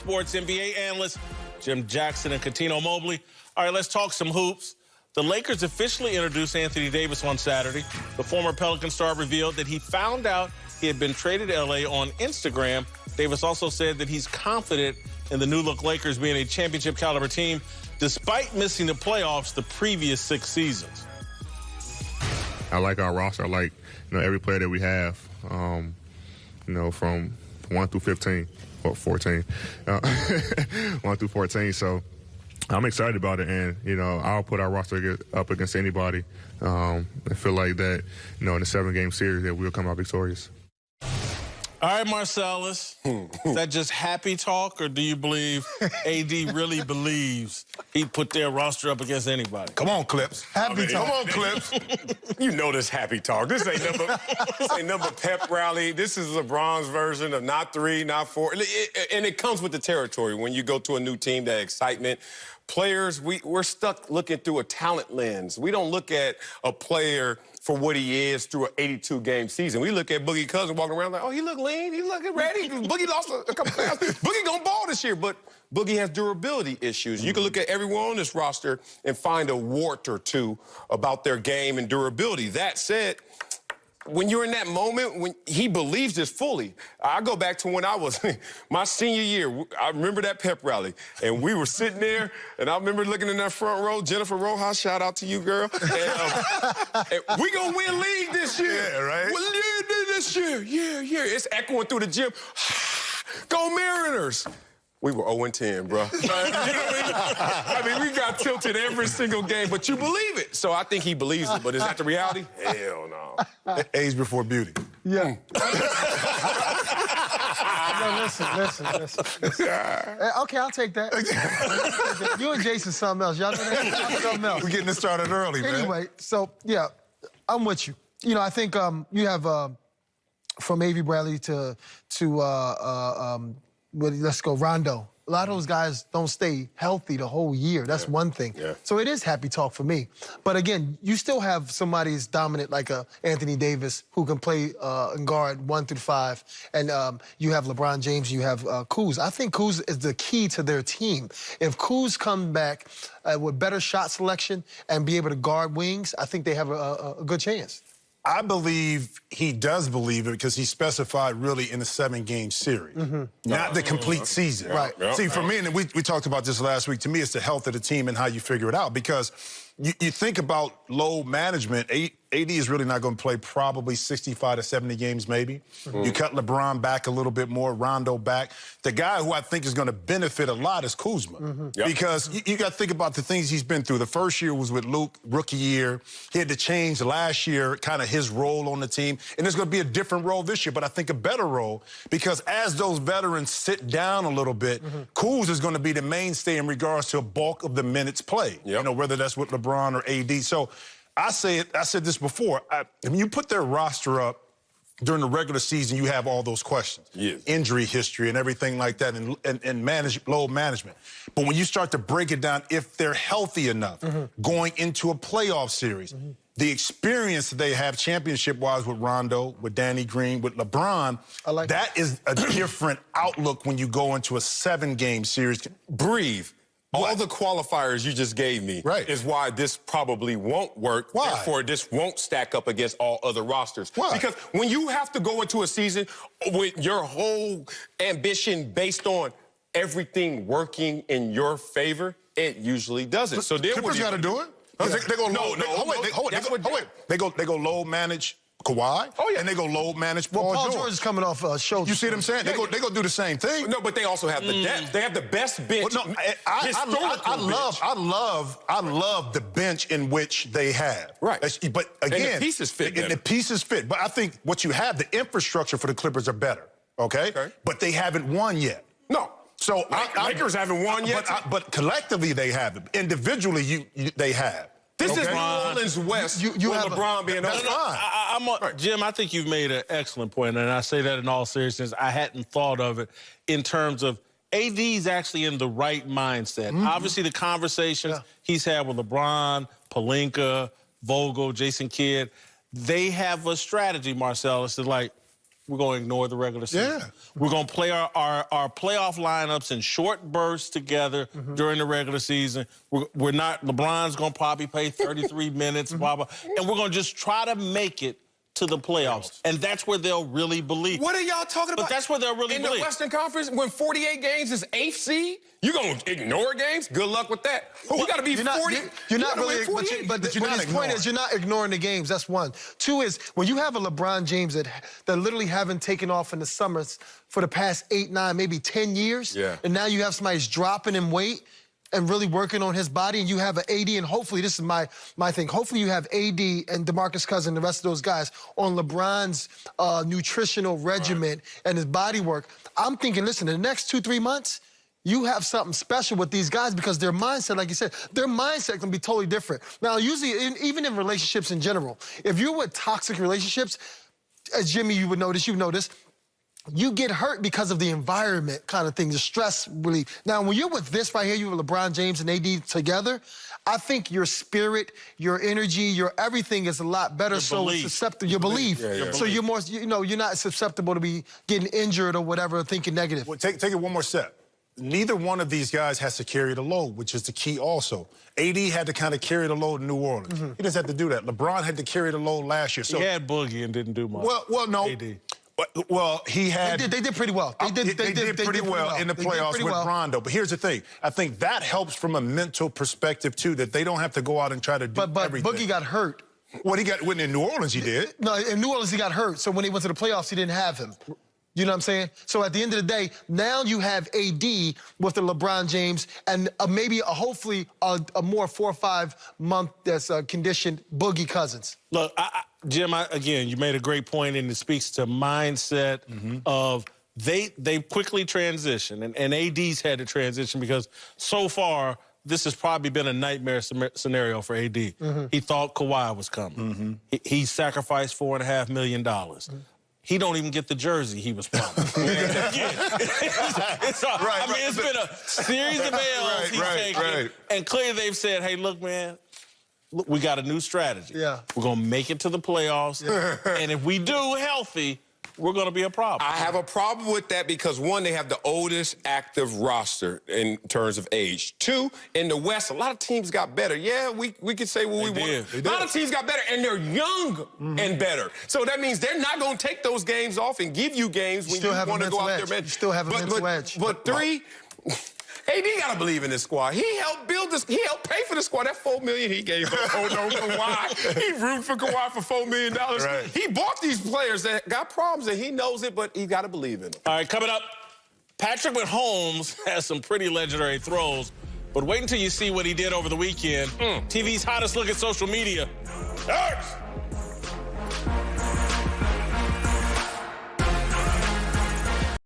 Sports NBA analysts Jim Jackson and Katino Mobley. All right, let's talk some hoops. The Lakers officially introduced Anthony Davis on Saturday. The former Pelican star revealed that he found out he had been traded to L.A. on Instagram. Davis also said that he's confident in the new-look Lakers being a championship-caliber team, despite missing the playoffs the previous 6 seasons. I like our roster. I like, every player that we have, from 1 through 15 or 14, 1 through 14. So I'm excited about it, and, I'll put our roster up against anybody. I feel like that, in a 7-game series that we'll come out victorious. All right, Marcellus, is that just happy talk, or do you believe AD really believes he'd put their roster up against anybody? Come on, Clips. Happy talk. Come on, Clips. You know this happy talk. This ain't number pep rally. This is LeBron's version of not 3, not 4. And it comes with the territory. When you go to a new team, that excitement. Players, we're stuck looking through a talent lens. We don't look at a player for what he is through an 82-game season. We look at Boogie Cousins walking around like, oh, he look lean, he looking ready. Boogie lost a couple pounds. Boogie gonna ball this year, but Boogie has durability issues. You can look at everyone on this roster and find a wart or two about their game and durability. That said, when you're in that moment, when he believes this fully. I go back to when I was my senior year. I remember that pep rally, and we were sitting there, and I remember looking in that front row. Jennifer Rojas, shout out to you, girl. And we gonna win league this year. Yeah, right? We'll lead this year. Yeah. It's echoing through the gym. Go Mariners. We were 0-10, bro. You know what I mean? We got tilted every single game, but you believe it. So I think he believes it, but is that the reality? Hell no. Age before beauty. Yeah. No, listen. Okay, I'll take that. You and Jason something else. Y'all know that? Something else. We're getting this started early, man. Anyway, so, yeah, I'm with you. I think you have from Avery Bradley to let's go, Rondo. A lot of those guys don't stay healthy the whole year. That's one thing. Yeah. So it is happy talk for me. But again, you still have somebody who's dominant like Anthony Davis who can play and guard 1 through 5. And you have LeBron James, you have Kuz. I think Kuz is the key to their team. If Kuz comes back with better shot selection and be able to guard wings, I think they have a good chance. I believe he does believe it because he specified really in the 7-game series, not the complete season. Right. See, for me, and we talked about this last week, to me, it's the health of the team and how you figure it out because you think about load management, AD is really not going to play probably 65 to 70 games maybe. You cut LeBron back a little bit more, Rondo back. The guy who I think is going to benefit a lot is Kuzma because you got to think about the things he's been through. The first year was with Luke, rookie year. He had to change last year kind of his role on the team. And there's going to be a different role this year, but I think a better role because as those veterans sit down a little bit, Kuz is going to be the mainstay in regards to a bulk of the minutes played, whether that's with LeBron or AD. So I said this before. When you put their roster up during the regular season, you have all those questions. Yes. Injury history and everything like that and load management. But when you start to break it down, if they're healthy enough going into a playoff series, the experience that they have championship-wise with Rondo, with Danny Green, with LeBron, that is a different outlook when you go into a 7-game series. Breathe. All the qualifiers you just gave me is why this probably won't work. Why? Therefore, this won't stack up against all other rosters. Why? Because when you have to go into a season with your whole ambition based on everything working in your favor, it usually doesn't. So then Clippers got to do it. They go load manage Kawhi. And they go load manage Paul George is coming off a shoulder. You see what I'm saying? They go do the same thing. No, but they also have the depth. They have the best bench. Well, no, I love the bench in which they have. Right. But again, and the pieces fit. And the pieces fit. But I think what you have, the infrastructure for the Clippers are better. Okay. But they haven't won yet. No. So Lakers haven't won yet. But collectively they haven't. Individually they have. This is New Orleans West with LeBron being on. Jim, I think you've made an excellent point, and I say that in all seriousness. I hadn't thought of it in terms of AD's actually in the right mindset. Obviously, the conversations he's had with LeBron, Pelinka, Vogel, Jason Kidd, they have a strategy, Marcellus, to we're going to ignore the regular season. Yeah. We're going to play our playoff lineups in short bursts together during the regular season. We're not, LeBron's going to probably play 33 minutes, blah, blah. And we're going to just try to make it to the playoffs. And that's where they'll really believe. What are y'all talking about? But that's where they'll really in believe. the Western Conference, when 48 games is 8th seed, you going to ignore games? Good luck with that. You got to be 40. You're not really, but his point is you're not ignoring the games. That's one. Two is when you have a LeBron James that literally haven't taken off in the summers for the past 8, 9, maybe 10 years, and now you have somebody who's dropping in weight and really working on his body, and you have an AD, and hopefully, this is my thing, hopefully you have AD and DeMarcus Cousins and the rest of those guys on LeBron's nutritional regimen and his body work. I'm thinking, listen, in the next 2-3 months, you have something special with these guys because their mindset, like you said, their mindset can be totally different. Now, usually, even in relationships in general, if you're with toxic relationships, as Jimmy, you would notice, you get hurt because of the environment kind of thing, the stress relief. Now, when you're with this right here, you have LeBron James and AD together, I think your spirit, your energy, your everything is a lot better. Your belief. Susceptible, your belief. So you're more, you're not susceptible to be getting injured or whatever, thinking negative. Well, take it one more step. Neither one of these guys has to carry the load, which is the key also. AD had to kind of carry the load in New Orleans. He doesn't have to do that. LeBron had to carry the load last year. So he had Boogie and didn't do much. Well, no. AD. Well, he had... They did pretty well. They did pretty well in the playoffs with Rondo. But here's the thing. I think that helps from a mental perspective, too, that they don't have to go out and try to do everything. But Boogie got hurt. Well, when in New Orleans, he did. No, in New Orleans, he got hurt. So when he went to the playoffs, he didn't have him. You know what I'm saying? So at the end of the day, now you have AD with the LeBron James and maybe hopefully a more 4 or 5 month that's conditioned Boogie Cousins. Look, Jim, again, you made a great point, and it speaks to mindset of they quickly transition, and AD's had to transition because so far this has probably been a nightmare scenario for AD. He thought Kawhi was coming. He sacrificed $4.5 million. He don't even get the jersey he was promised. It's been a series of L's he's taken, and clearly they've said, hey, look, man, we got a new strategy. Yeah. We're going to make it to the playoffs, and if we do healthy, we're going to be a problem. I have a problem with that because, one, they have the oldest active roster in terms of age. Two, in the West, a lot of teams got better. Yeah, we could say what we want. A lot of teams got better, and they're young and better. So that means they're not going to take those games off and give you games when you want to go out there. You still have a mental edge. But three... AD got to believe in this squad. He helped build this. He helped pay for the squad. That $4 million he gave up. Oh, no, Kawhi. He rooted for Kawhi for $4 million. He bought these players that got problems, and he knows it, but he got to believe in them. All right, coming up, Patrick Mahomes has some pretty legendary throws, but wait until you see what he did over the weekend. TV's hottest look at social media. Hurts!